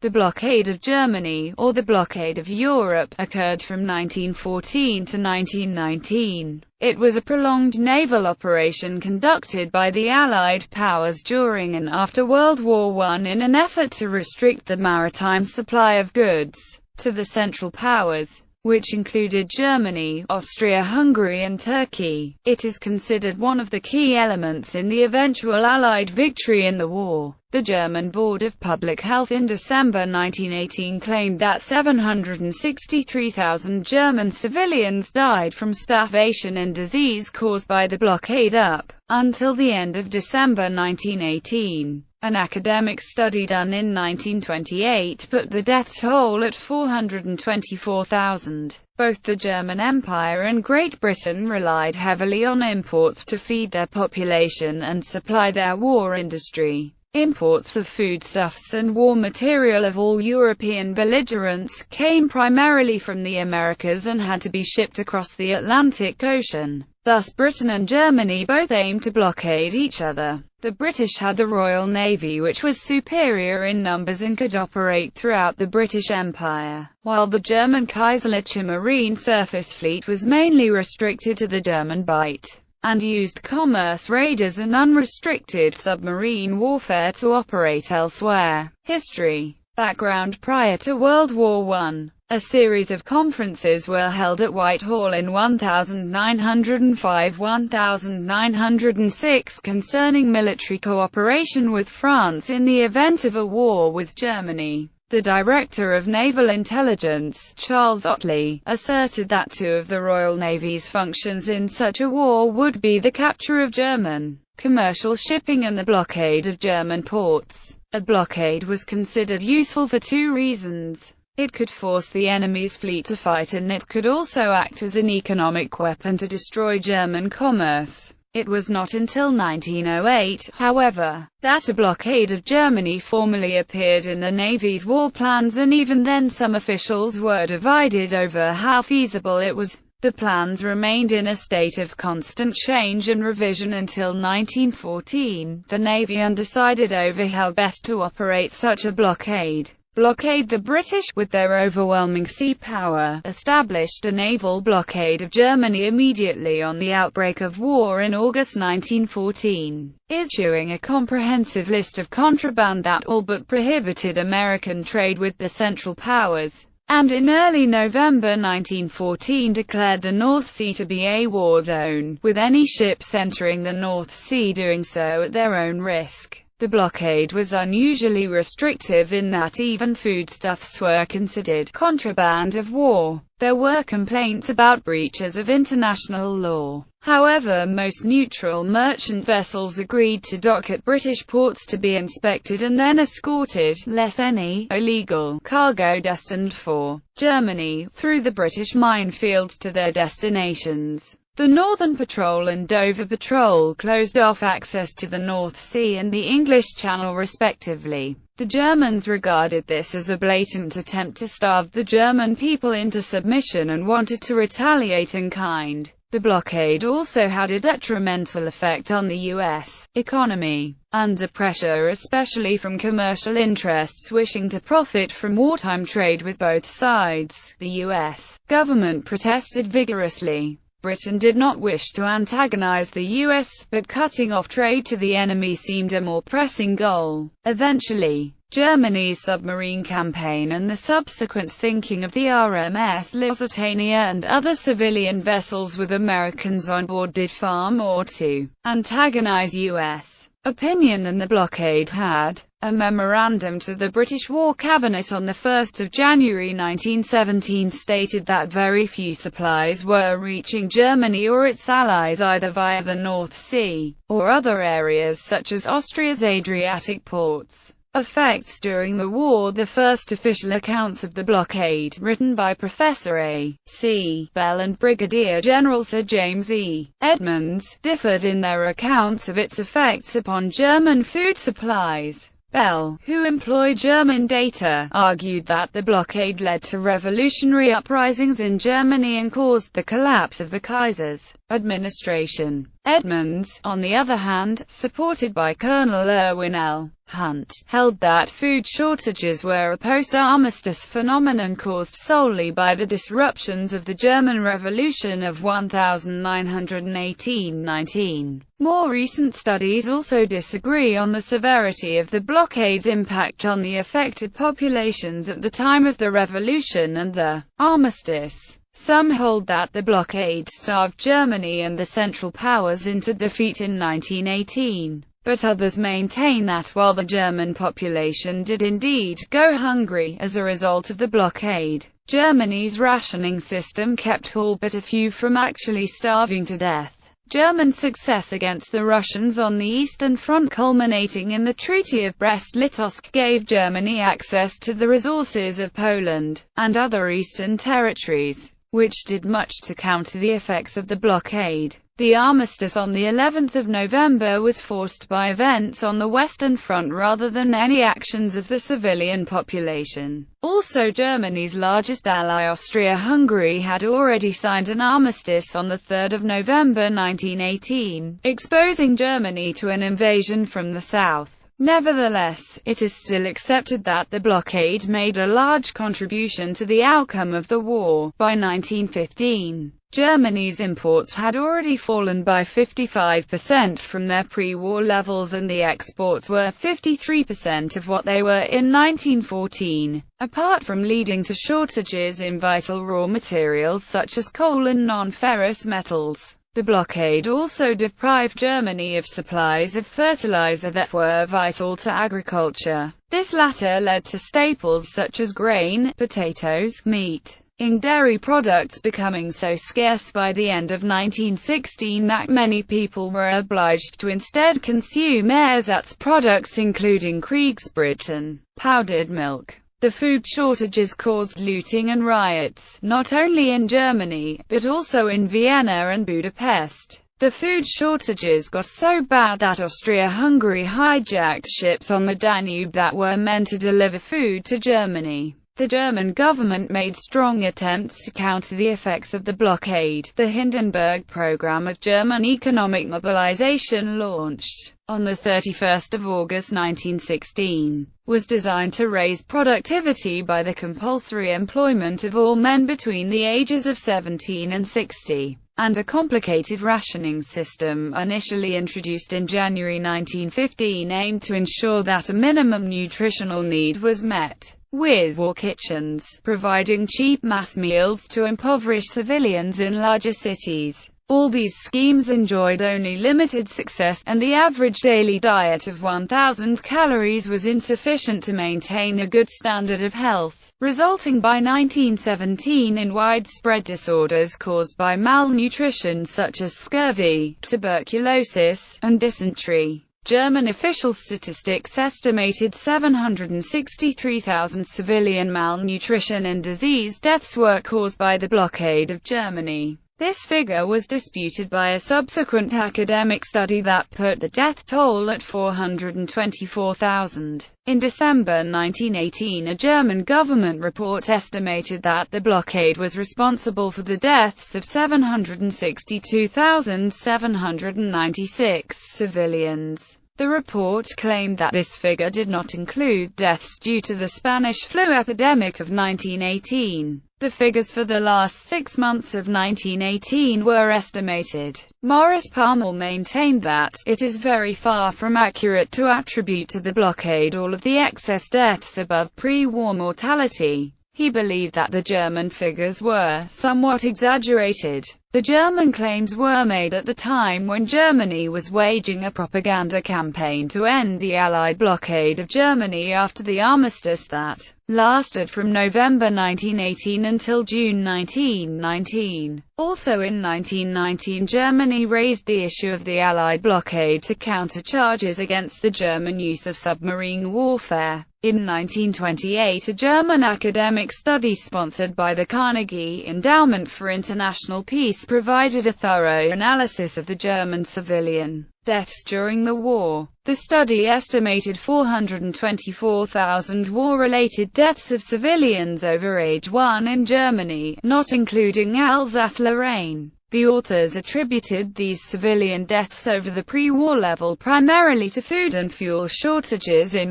The Blockade of Germany, or the Blockade of Europe, occurred from 1914 to 1919. It was a prolonged naval operation conducted by the Allied powers during and after World War I in an effort to restrict the maritime supply of goods to the Central Powers, which included Germany, Austria-Hungary and Turkey. It is considered one of the key elements in the eventual Allied victory in the war. The German Board of Public Health in December 1918 claimed that 763,000 German civilians died from starvation and disease caused by the blockade up until the end of December 1918. An academic study done in 1928 put the death toll at 424,000. Both the German Empire and Great Britain relied heavily on imports to feed their population and supply their war industry. Imports of foodstuffs and war material of all European belligerents came primarily from the Americas and had to be shipped across the Atlantic Ocean. Thus Britain and Germany both aimed to blockade each other. The British had the Royal Navy, which was superior in numbers and could operate throughout the British Empire, while the German Kaiserliche Marine surface fleet was mainly restricted to the German Bight, and used commerce raiders and unrestricted submarine warfare to operate elsewhere. History. Background. Prior to World War I, a series of conferences were held at Whitehall in 1905–1906 concerning military cooperation with France in the event of a war with Germany. The Director of Naval Intelligence, Charles Otley, asserted that two of the Royal Navy's functions in such a war would be the capture of German commercial shipping and the blockade of German ports. A blockade was considered useful for two reasons. It could force the enemy's fleet to fight, and it could also act as an economic weapon to destroy German commerce. It was not until 1908, however, that a blockade of Germany formally appeared in the Navy's war plans, and even then some officials were divided over how feasible it was. The plans remained in a state of constant change and revision until 1914. The Navy undecided over how best to operate such a blockade. The British, with their overwhelming sea power, established a naval blockade of Germany immediately on the outbreak of war in August 1914, issuing a comprehensive list of contraband that all but prohibited American trade with the Central Powers, and in early November 1914 declared the North Sea to be a war zone, with any ships entering the North Sea doing so at their own risk. The blockade was unusually restrictive in that even foodstuffs were considered contraband of war. There were complaints about breaches of international law. However, most neutral merchant vessels agreed to dock at British ports to be inspected and then escorted, lest any illegal cargo destined for Germany, through the British minefields to their destinations. The Northern Patrol and Dover Patrol closed off access to the North Sea and the English Channel respectively. The Germans regarded this as a blatant attempt to starve the German people into submission and wanted to retaliate in kind. The blockade also had a detrimental effect on the U.S. economy. Under pressure especially from commercial interests wishing to profit from wartime trade with both sides, the U.S. government protested vigorously. Britain did not wish to antagonize the U.S., but cutting off trade to the enemy seemed a more pressing goal. Eventually, Germany's submarine campaign and the subsequent sinking of the RMS Lusitania and other civilian vessels with Americans on board did far more to antagonize U.S. opinion than the blockade had. A memorandum to the British War Cabinet on 1 January 1917 stated that very few supplies were reaching Germany or its allies either via the North Sea, or other areas such as Austria's Adriatic ports. Effects during the war. The first official accounts of the blockade, written by Professor A. C. Bell and Brigadier General Sir James E. Edmonds, differed in their accounts of its effects upon German food supplies. Bell, who employed German data, argued that the blockade led to revolutionary uprisings in Germany and caused the collapse of the Kaiser's administration. Edmunds, on the other hand, supported by Colonel Erwin L. Hunt, held that food shortages were a post-armistice phenomenon caused solely by the disruptions of the German Revolution of 1918-19. More recent studies also disagree on the severity of the blockade's impact on the affected populations at the time of the revolution and the armistice. Some hold that the blockade starved Germany and the Central Powers into defeat in 1918. But others maintain that while the German population did indeed go hungry as a result of the blockade, Germany's rationing system kept all but a few from actually starving to death. German success against the Russians on the Eastern Front, culminating in the Treaty of Brest-Litovsk, gave Germany access to the resources of Poland and other eastern territories, which did much to counter the effects of the blockade. The armistice on the 11th of November was forced by events on the Western Front rather than any actions of the civilian population. Also, Germany's largest ally Austria-Hungary had already signed an armistice on the 3rd of November 1918, exposing Germany to an invasion from the south. Nevertheless, it is still accepted that the blockade made a large contribution to the outcome of the war. By 1915, Germany's imports had already fallen by 55% from their pre-war levels, and the exports were 53% of what they were in 1914. Apart from leading to shortages in vital raw materials such as coal and non-ferrous metals, the blockade also deprived Germany of supplies of fertilizer that were vital to agriculture. This latter led to staples such as grain, potatoes, meat, and dairy products becoming so scarce by the end of 1916 that many people were obliged to instead consume ersatz products including Kriegsbrot and powdered milk. The food shortages caused looting and riots, not only in Germany, but also in Vienna and Budapest. The food shortages got so bad that Austria-Hungary hijacked ships on the Danube that were meant to deliver food to Germany. The German government made strong attempts to counter the effects of the blockade. The Hindenburg program of German economic mobilization, launched on the 31st of August 1916, was designed to raise productivity by the compulsory employment of all men between the ages of 17 and 60, and a complicated rationing system initially introduced in January 1915 aimed to ensure that a minimum nutritional need was met, with war kitchens providing cheap mass meals to impoverished civilians in larger cities. All these schemes enjoyed only limited success, and the average daily diet of 1,000 calories was insufficient to maintain a good standard of health, resulting by 1917 in widespread disorders caused by malnutrition such as scurvy, tuberculosis, and dysentery. German official statistics estimated 763,000 civilian malnutrition and disease deaths were caused by the blockade of Germany. This figure was disputed by a subsequent academic study that put the death toll at 424,000. In December 1918, a German government report estimated that the blockade was responsible for the deaths of 762,796 civilians. The report claimed that this figure did not include deaths due to the Spanish flu epidemic of 1918. The figures for the last 6 months of 1918 were estimated. Maurice Palmer maintained that it is very far from accurate to attribute to the blockade all of the excess deaths above pre-war mortality. He believed that the German figures were somewhat exaggerated. The German claims were made at the time when Germany was waging a propaganda campaign to end the Allied blockade of Germany after the armistice that lasted from November 1918 until June 1919. Also in 1919, Germany raised the issue of the Allied blockade to counter charges against the German use of submarine warfare. In 1928, a German academic study sponsored by the Carnegie Endowment for International Peace provided a thorough analysis of the German civilian deaths during the war. The study estimated 424,000 war-related deaths of civilians over age 1 in Germany, not including Alsace-Lorraine. The authors attributed these civilian deaths over the pre-war level primarily to food and fuel shortages in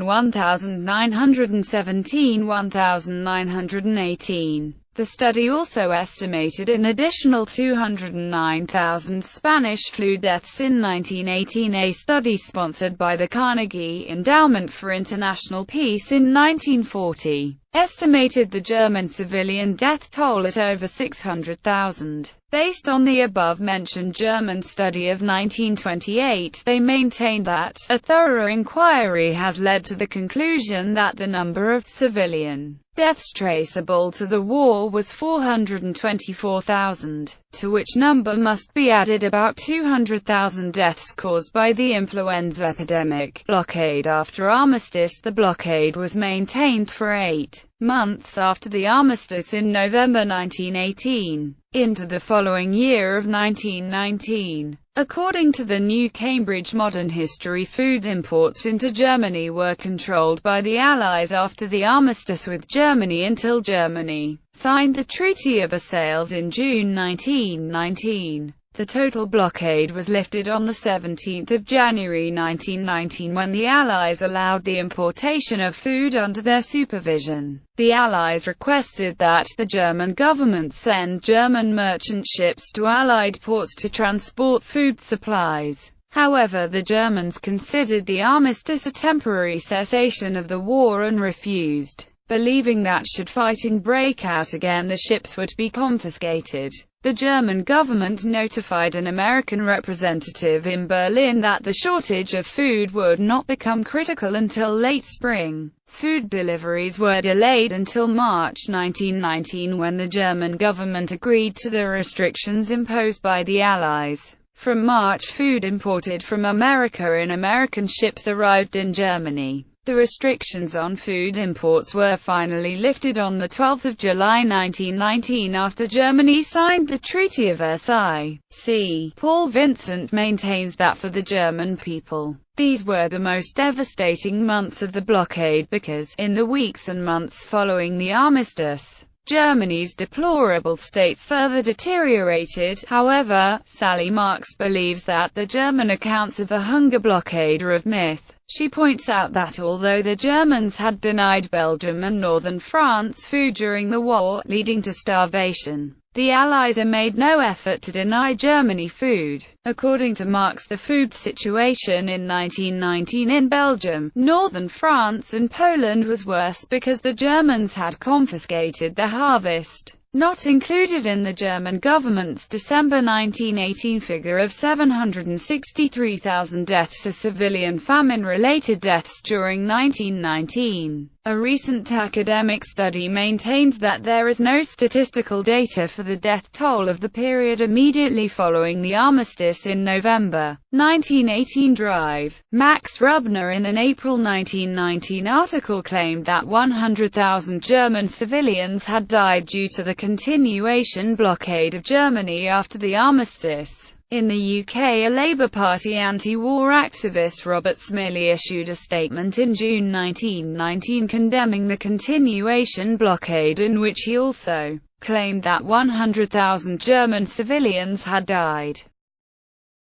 1917–1918. The study also estimated an additional 209,000 Spanish flu deaths in 1918. A study sponsored by the Carnegie Endowment for International Peace in 1940 estimated the German civilian death toll at over 600,000. Based on the above-mentioned German study of 1928, they maintain that a thorough inquiry has led to the conclusion that the number of civilian deaths traceable to the war was 424,000, to which number must be added about 200,000 deaths caused by the influenza epidemic. Blockade after armistice. The blockade was maintained for 8 months after the armistice in November 1918, into the following year of 1919. According to the New Cambridge Modern History, food imports into Germany were controlled by the Allies after the armistice with Germany until Germany signed the Treaty of Versailles in June 1919. The total blockade was lifted on 17 January 1919 when the Allies allowed the importation of food under their supervision. The Allies requested that the German government send German merchant ships to Allied ports to transport food supplies. However, the Germans considered the armistice a temporary cessation of the war and refused, believing that should fighting break out again the ships would be confiscated. The German government notified an American representative in Berlin that the shortage of food would not become critical until late spring. Food deliveries were delayed until March 1919 when the German government agreed to the restrictions imposed by the Allies. From March, food imported from America in American ships arrived in Germany. The restrictions on food imports were finally lifted on 12 July 1919 after Germany signed the Treaty of Versailles. C. Paul Vincent maintains that for the German people, these were the most devastating months of the blockade because, in the weeks and months following the armistice, Germany's deplorable state further deteriorated. However, Sally Marks believes that the German accounts of the hunger blockade are of myth. She points out that although the Germans had denied Belgium and northern France food during the war, leading to starvation, the Allies made no effort to deny Germany food. According to Marx, the food situation in 1919 in Belgium, northern France and Poland was worse because the Germans had confiscated their harvest. Not included in the German government's December 1918 figure of 763,000 deaths are civilian famine-related deaths during 1919. A recent academic study maintains that there is no statistical data for the death toll of the period immediately following the armistice in November 1918. Drive. Max Rubner in an April 1919 article claimed that 100,000 German civilians had died due to the continuation blockade of Germany after the armistice. In the UK, a Labour Party anti-war activist Robert Smillie issued a statement in June 1919 condemning the continuation blockade, in which he also claimed that 100,000 German civilians had died.